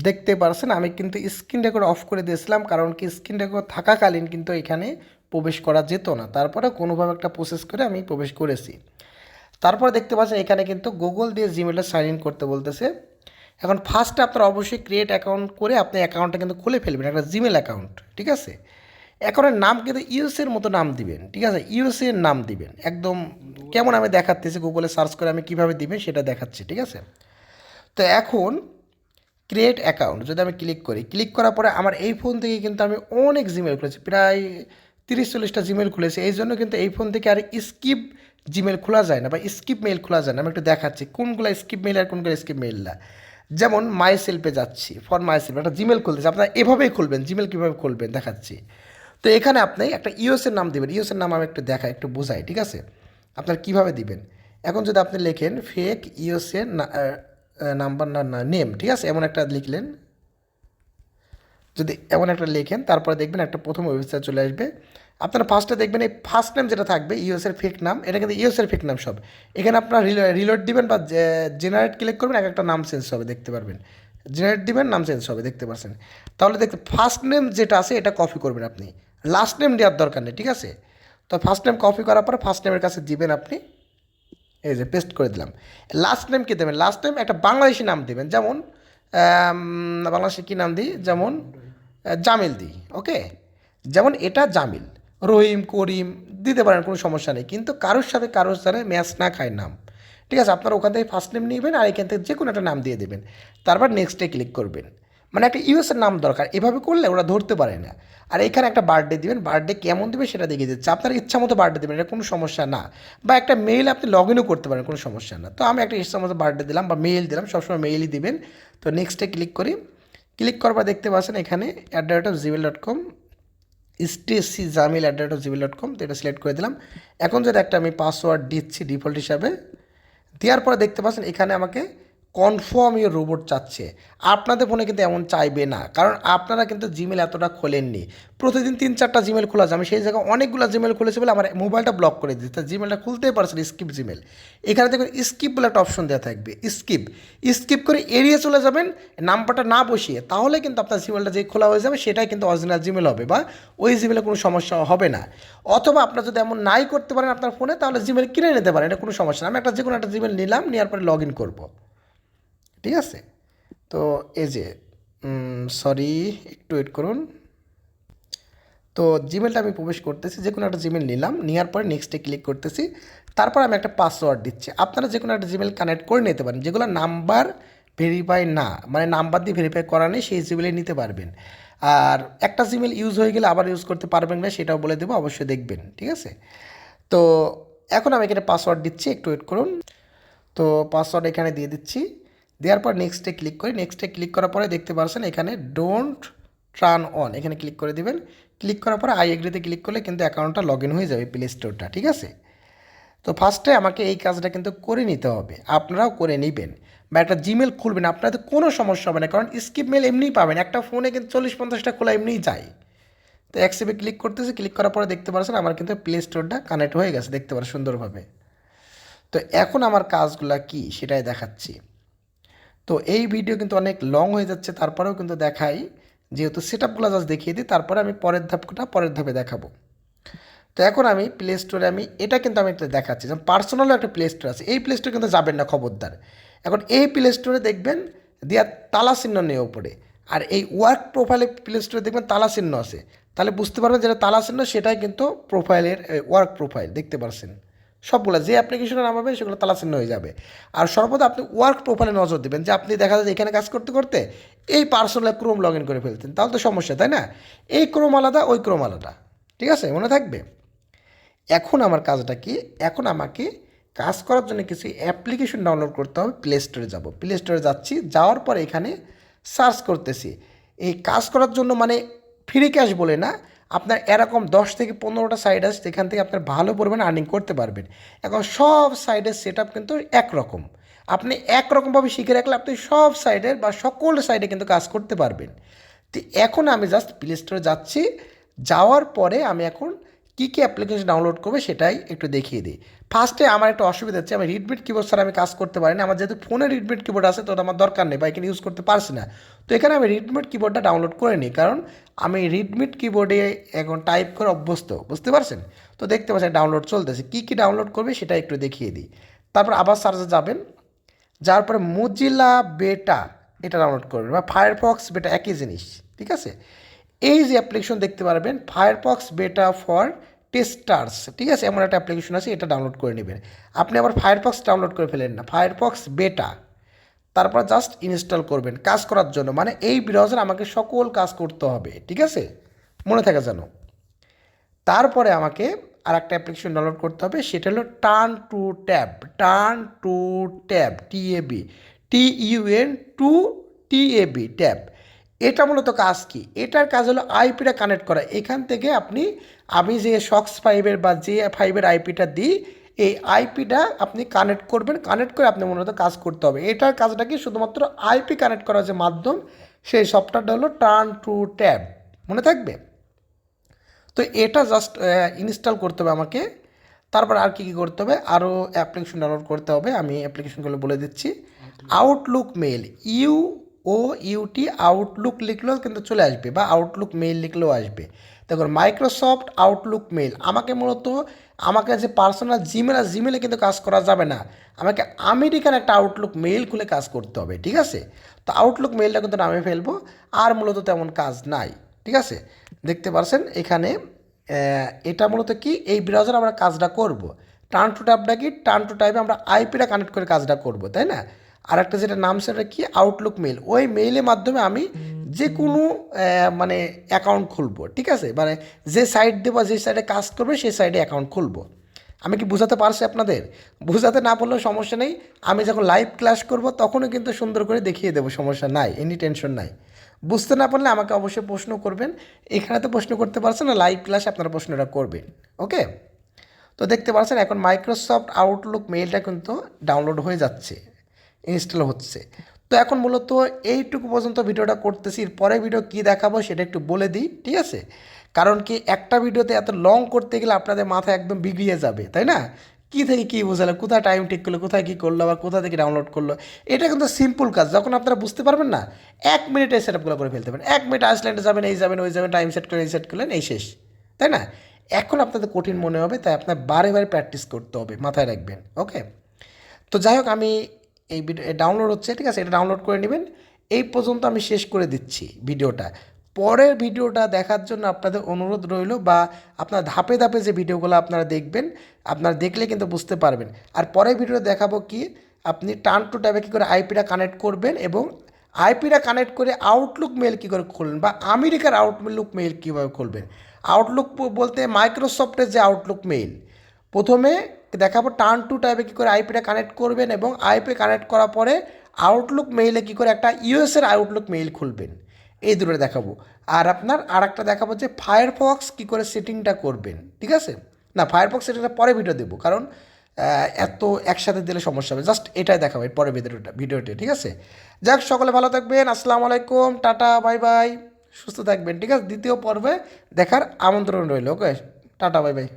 দেখতে পারছেন আমি কিন্তু স্ক্রিন রেকর্ড অফ করে দিয়েছিলাম, কারণ কি স্ক্রিন রেকর্ড থাকাকালীন কিন্তু এখানে প্রবেশ করা যেত না। তারপরে কোনোভাবে একটা প্রসেস করে আমি প্রবেশ করেছি। তারপরে দেখতে পাচ্ছেন এখানে কিন্তু গুগল দিয়ে জিমেলটা সাইন ইন করতে বলতেছে। এখন ফার্স্টে আপনারা অবশ্যই ক্রিয়েট অ্যাকাউন্ট করে আপনি অ্যাকাউন্টটা কিন্তু খুলে ফেলবেন, একটা জিমেল অ্যাকাউন্ট, ঠিক আছে। অ্যাকাউন্টের নাম কিন্তু ইউএসএর মতো নাম দিবেন, ঠিক আছে, ইউএসএ এর নাম দিবেন একদম। কেমন আমি দেখাচ্ছি গুগলে সার্চ করে আমি কীভাবে দিবেন সেটা দেখাচ্ছি, ঠিক আছে। তো এখন ক্রিয়েট অ্যাকাউন্ট যদি আমি ক্লিক করি, ক্লিক করার পরে আমার এই ফোন থেকে কিন্তু আমি অনেক জিমেল খুলেছি, প্রায় 30-40টা জিমেল খুলেছি। এই জন্য কিন্তু এই ফোন থেকে আর স্কিপ জিমেল খোলা যায় না বা স্কিপ মেইল খোলা যায় না। আমি একটু দেখাচ্ছি কোনগুলো স্কিপ মেইল আর কোনগুলো স্কিপ মেইল না। যেমন মাই সেলফে যাচ্ছি, ফর মাই সেলফ একটা জিমেল খুলতেছি, আপনারা এভাবেই খুলবেন, জিমেল কীভাবে খুলবেন দেখাচ্ছি। তো এখানে আপনি একটা ইউএসের নাম দেবেন, ইউএসের নাম আমি একটু দেখাই, একটু বোঝাই, ঠিক আছে। আপনার কীভাবে দিবেন, এখন যদি আপনি লেখেন ফেক ইউএসএর নাম্বার না নেম, ঠিক আছে, এমন একটা লিখলেন, যদি এমন একটা লেখেন তারপরে দেখবেন একটা প্রথম ওয়েবসাইট চলে আসবে। আপনারা ফার্স্টে দেখবেন এই ফার্স্ট নেম যেটা থাকবে ইউএসের ফেক নাম, এটা কিন্তু ইউএসের ফেক নাম সব। এখানে আপনারা রিলোড দিবেন বা জেনারেট ক্লিক করবেন, এক একটা নাম চেঞ্জ হবে দেখতে পারবেন। জেনারেট দিবেন, নাম চেঞ্জ হবে দেখতে পাচ্ছেন। তাহলে দেখতে ফার্স্ট নেম যেটা আছে এটা কপি করবেন আপনি, লাস্ট নেম দেওয়ার দরকার নেই, ঠিক আছে। তো ফার্স্ট নেম কপি করার পরে ফার্স্ট নেমের কাছে দিবেন আপনি, এই যে পেস্ট করে দিলাম। লাস্ট নেম কী দেবেন, লাস্ট নেম একটা বাংলাদেশি নাম দেবেন, যেমন বাংলাদেশে কী নাম দিই, যেমন জামিল দিই, ওকে, যেমন এটা জামিল, রহিম, করিম দিতে পারেন, কোনো সমস্যা নেই, কিন্তু কারোর সাথে ম্যাচ না খায় নাম, ঠিক আছে। আপনারা ওখান থেকে ফার্স্ট নেম নেবেন আর এখান থেকে যে কোনো একটা নাম দিয়ে দেবেন, তারপর নেক্সটে ক্লিক করবেন। মানে একটা ইউএসের নাম দরকার, এভাবে করলে ওরা ধরতে পারে না। আর এখানে একটা বার্থডে দিবেন, বার্থডে কেমন দেবে সেটা দেখিয়ে দিচ্ছে, আপনার ইচ্ছা মতো বার্থডে দেবেন, এটা কোনো সমস্যা না। বা একটা মেইল আপনি লগ ইনও করতে পারেন, কোনো সমস্যা না। তো আমি একটা ইচ্ছা মতো বার্থডে দিলাম বা মেইল দিলাম, সবসময় মেইলই দিবেন। তো নেক্সটে ক্লিক করি, ক্লিক করবার দেখতে পাচ্ছেন এখানে @gmail.com স্টেসি জামিল @gmail.com, তো এটা সিলেক্ট করে দিলাম। এখন যদি একটা আমি পাসওয়ার্ড দিচ্ছি ডিফল্ট হিসাবে, দেওয়ার পরে দেখতে পাচ্ছেন এখানে আমাকে কনফার্ম ইউর রোবট চাচ্ছে। আপনাদের ফোনে কিন্তু এমন চাইবে না, কারণ আপনারা কিন্তু জিমেল এতটা খোলেননি। প্রতিদিন 3-4টা জিমেল খোলা যায়, আমি সেই জায়গায় অনেকগুলো জিমেল খুলেছি বলে আমার মোবাইলটা ব্লক করে দিচ্ছে, জিমেলটা খুলতেই পারছেন স্কিপ জিমেল। এখানে দেখবেন স্কিপ বলে একটা অপশন দেওয়া থাকবে, স্কিপ, স্কিপ করে এড়িয়ে চলে যাবেন নাম্বারটা না বসিয়ে, তাহলে কিন্তু আপনার জিমেলটা যে খোলা হয়ে যাবে সেটাই কিন্তু অরিজিনাল জিমেল হবে বা ওই জিমেলে কোনো সমস্যা হবে না। অথবা আপনার যদি এমন নাই করতে পারেন আপনার ফোনে, তাহলে জিমেল কিনে নিতে পারেন, এটা কোনো সমস্যা না। আমি একটা যে কোনো একটা জিমেল নিলাম, নেওয়ার পরে লগ ইন করবো, ঠিক আছে। তো এই যে সরি, একটু ওয়েট করুন। তো জিমেলটা আমি প্রবেশ করতেছি, যে কোনো একটা জিমেল নিলাম, নেওয়ার পরে নেক্সটে ক্লিক করতেছি। তারপর আমি একটা পাসওয়ার্ড দিচ্ছি। আপনারা যে কোনো একটা জিমেল কানেক্ট করে নিতে পারেন, যেগুলো নাম্বার ভেরিফাই না, মানে নাম্বার দিয়ে ভেরিফাই করা নেই, সেই জিমেলে নিতে পারবেন। আর একটা জিমেল ইউজ হয়ে গেলে আবার ইউজ করতে পারবেন না, সেটাও বলে দেবো, অবশ্যই দেখবেন, ঠিক আছে। তো এখন আমি এখানে পাসওয়ার্ড দিচ্ছি, একটু ওয়েট করুন। তো পাসওয়ার্ড এখানে দিয়ে দিচ্ছি, দেওয়ার পর নেক্সটে ক্লিক করি, নেক্সটে ক্লিক করার পরে দেখতে পাচ্ছেন এখানে ডোন্ট টার্ন অন, এখানে ক্লিক করে দেবেন। ক্লিক করার পরে আই এগ্রিতে ক্লিক করলে কিন্তু অ্যাকাউন্টটা লগ ইন হয়ে যাবে প্লে স্টোরটা, ঠিক আছে। তো ফার্স্টে আমাকে এই কাজটা কিন্তু করে নিতে হবে, আপনারাও করে নেবেন। বা একটা জিমেল খুলবেন, আপনাদের কোনো সমস্যা হবে না, কারণ স্কিপ মেল এমনিই পাবেন, একটা ফোনে কিন্তু 40-50টা খোলা এমনিই যায়। তো অ্যাকসেপ্টে ক্লিক করতেছি, ক্লিক করার পরে দেখতে পাচ্ছেন আমার কিন্তু প্লে স্টোরটা কানেক্ট হয়ে গেছে, দেখতে পারেন সুন্দরভাবে। তো এখন আমার কাজগুলো কি সেটাই দেখাচ্ছি। তো এই ভিডিও কিন্তু অনেক লং হয়ে যাচ্ছে, তারপরেও কিন্তু দেখাই, যেহেতু সেট আপগুলো জাস্ট দেখিয়ে দিই, তারপরে আমি পরের ধাপে দেখাবো। তো এখন আমি প্লে স্টোরে এটা কিন্তু আমি একটা দেখাচ্ছি, যেমন পার্সোনালও একটা প্লে স্টোর আছে, এই প্লে স্টোরে কিন্তু যাবেন না, খবরদার। এখন এই প্লে স্টোরে দেখবেন দেওয়ার তালা চিহ্ন নেই ওপরে, আর এই ওয়ার্ক প্রোফাইলে প্লে স্টোরে দেখবেন তালা চিহ্ন আছে, তাহলে বুঝতে পারবেন যেটা তালা চিহ্ন সেটাই কিন্তু প্রোফাইলের ওয়ার্ক প্রোফাইল, দেখতে পাচ্ছেন। সবগুলো যে অ্যাপ্লিকেশনে নামাবে সেগুলো তালা চিহ্ন হয়ে যাবে। আর সর্বদা আপনি ওয়ার্ক প্রোফাইলে নজর দেবেন, যে আপনি দেখা যায় এখানে কাজ করতে করতে এই পার্সোনাল ক্রোম লগ ইন করে ফেলতেন, তাহলে তো সমস্যা, তাই না। এই ক্রোম আলাদা, ওই ক্রোম আলাদা, ঠিক আছে, মনে থাকবে। এখন আমার কাজটা কি, এখন আমাকে কাজ করার জন্য কিছু অ্যাপ্লিকেশন ডাউনলোড করতে হবে, প্লে স্টোরে যাব, প্লে স্টোরে যাচ্ছি, যাওয়ার পর এখানে সার্চ করতেছি এই কাজ করার জন্য, মানে ফ্রি ক্যাশ বলে না, আপনার এরকম 10 থেকে 15টা সাইট আছে যেখান থেকে আপনার ভালো পরিমাণে আর্নিং করতে পারবেন। এখন সব সাইডের সেট আপ কিন্তু একরকম, আপনি একরকমভাবে শিখে রাখলে আপনি সব সাইডের বা সকল সাইডে কিন্তু কাজ করতে পারবেন। তো এখন আমি জাস্ট প্লে স্টোরে যাচ্ছি, যাওয়ার পরে আমি এখন কী কী অ্যাপ্লিকেশন ডাউনলোড করবে সেটাই একটু দেখিয়ে দিই। ফার্স্টে আমার একটা অসুবিধা হচ্ছে, আমি রিডমিট কিবোর্ড ছাড়া আমি কাজ করতে পারি না। আমার যেহেতু ফোনে রিডমিট কিবোর্ড আছে তো ওটা আমার দরকার নেই বা এখানে ইউজ করতে পারছি না। তো এখানে আমি রিডমিট কিবোর্ডটা ডাউনলোড করে নিই, কারণ আমি রিডমিট কিবোর্ডে এখন টাইপ করে অভ্যস্ত, বুঝতে পারছেন? তো দেখতে পাচ্ছেন ডাউনলোড চলতেছে। কী কী ডাউনলোড করবে সেটা একটু দেখিয়ে দিই। তারপর আবার সার্চে যাবেন, যার পরে মোজিলা বেটা এটা ডাউনলোড করবেন, বা ফায়ারফক্স বেটা একই জিনিস, ঠিক আছে? এই যে অ্যাপ্লিকেশন দেখতে পারবেন ফায়ারফক্স বেটা ফর টেস্টার্স, ঠিক আছে, এমন একটা অ্যাপ্লিকেশন আছে, এটা ডাউনলোড করে নেবেন। আপনি আবার ফায়ারফক্স ডাউনলোড করে ফেলেন না, ফায়ারফক্স বেটা, তারপর জাস্ট ইনস্টল করবেন কাজ করার জন্য। মানে এই ব্রাউজার আমাকে সকল কাজ করতে হবে, ঠিক আছে, মনে থাকে যেন। তারপরে আমাকে আর একটা অ্যাপ্লিকেশন ডাউনলোড করতে হবে, সেটা হলো turn to tab, turn to tab, T A B, TUN to TAB tab. এটা মূলত কাজ কি? এটার কাজ হলো আইপিটা কানেক্ট করা। এখান থেকে আমি যে সক্স ফাইভের বা যে ফাইভের আইপিটা দিই, এই আইপিটা আপনি কানেক্ট করবেন, কানেক্ট করে আপনি মূলত কাজ করতে হবে। এটার কাজটা কি? শুধুমাত্র আইপি কানেক্ট করার যে মাধ্যম, সেই সফটওয়্যারটা হলো টার্ন টু ট্যাব, মনে থাকবে? তো এটা জাস্ট ইনস্টল করতে হবে আমাকে। তারপর আর কী করতে হবে? আরও অ্যাপ্লিকেশন ডাউনলোড করতে হবে, আমি অ্যাপ্লিকেশনগুলো বলে দিচ্ছি। আউটলুক মেল, UOUT, আউটলুক লিখলেও কিন্তু চলে আসবে, বা আউটলুক মেল লিখলেও আসবে। দেখুন মাইক্রোসফট আউটলুক মেল, আমাকে যে পার্সোনাল জিমেল আর জিমেলে কিন্তু কাজ করা যাবে না, আমাকে আমেরিকান একটা আউটলুক মেল খুলে কাজ করতে হবে, ঠিক আছে? তো আউটলুক মেলটা কিন্তু নামে ফেলবো, আর মূলত তেমন কাজ নাই, ঠিক আছে? দেখতে পাচ্ছেন এখানে এটা মূলত কি, এই ব্রাউজার আমরা কাজটা করব। টার্ন টু ট্যাবটা কি? টার্ন টু টাইপে আমরা আইপিটা কানেক্ট করে কাজটা করব, তাই না? আর একটা যেটা নাম সেটা কি? Outlook mail. ওই মেইলের মাধ্যমে আমি যে কোনো মানে অ্যাকাউন্ট খুলবো, ঠিক আছে? মানে যে সাইট দেবো, যে সাইটে কাজ করবে সেই সাইটে অ্যাকাউন্ট খুলবো। আমি কি বুঝাতে পারছি আপনাদের? বুঝাতে না পারলেও সমস্যা নেই, আমি যখন লাইভ ক্লাস করব তখনও কিন্তু সুন্দর করে দেখিয়ে দেবো, সমস্যা নাই, এনি টেনশন নাই। বুঝতে না পারলে আমাকে অবশ্যই প্রশ্ন করবেন। এখানে তো প্রশ্ন করতে পারছেন না, লাইভ ক্লাসে আপনারা প্রশ্নটা করবেন, ওকে? তো দেখতে পাচ্ছেন এখন মাইক্রোসফট আউটলুক মেইলটা কিন্তু ডাউনলোড হয়ে যাচ্ছে, ইনস্টল হচ্ছে। তো এখন মূলত এইটুকু পর্যন্ত ভিডিওটা করতেছি, পরে ভিডিও কী দেখাবো সেটা একটু বলে দিই, ঠিক আছে? কারণ কি, একটা ভিডিওতে এত লং করতে গেলে আপনাদের মাথা একদম বিগড়িয়ে যাবে, তাই না? কী থেকে কী বোঝালো, কোথায় টাইম ঠিক করলো, কোথায় কী করলো, আবার কোথা থেকে ডাউনলোড করলো। এটা কিন্তু সিম্পল কাজ, যখন আপনারা বুঝতে পারবেন না 1 মিনিটে সেট আপগুলো করে ফেলতে পারেন। 1 মিনিট আইসল্যান্ডে যাবেন, এই যাবেন, ওই যাবেন, টাইম সেট করলেন, এই সেট করলেন, এই শেষ, তাই না? এখন আপনাদের কঠিন মনে হবে, তাই আপনার বারে বারে প্র্যাকটিস করতে হবে, মাথায় রাখবেন, ওকে? তো যাই হোক, আমি এই ভিডিও ডাউনলোড হচ্ছে, ঠিক আছে, এটা ডাউনলোড করে নেবেন। এই পর্যন্ত আমি শেষ করে দিচ্ছি ভিডিওটা। পরের ভিডিওটা দেখার জন্য আপনাদের অনুরোধ রইল, বা আপনার ধাপে ধাপে যে ভিডিওগুলো আপনারা দেখবেন, আপনারা দেখলে কিন্তু বুঝতে পারবেন। আর পরের ভিডিও দেখাবো কি, আপনি টার্ন টু ট্যাবে কী করে আইপিটা কানেক্ট করবেন, এবং আইপিটা কানেক্ট করে আউটলুক মেল কী করে খুলবেন, বা আমেরিকার আউটলুক মেল কীভাবে খুলবেন। আউটলুক বলতে মাইক্রোসফটের যে আউটলুক মেল, প্রথমে দেখাবো টার্ন টু টাইপে কী করে আইপিটা কানেক্ট করবেন, এবং আইপি কানেক্ট করার পরে আউটলুক মেইলে কী করে একটা ইউএসের আউটলুক মেইল খুলবেন, এই দুটো দেখাবো। আর আপনার আর একটা দেখাবো যে ফায়ারফক্স কী করে সেটিংটা করবেন, ঠিক আছে? না, ফায়ারফক্স সেটিংটা পরে ভিডিও দেবো, কারণ এত একসাথে দিলে সমস্যা হবে। জাস্ট এটাই দেখাবো এর পরে ভিডিওতে, ঠিক আছে? যাক, সকলে ভালো থাকবেন, আসসালামু আলাইকুম, টাটা, বাই বাই, সুস্থ থাকবেন, ঠিক আছে? দ্বিতীয় পর্বে দেখার আমন্ত্রণ রইল, ওকে? Tata, bye bye.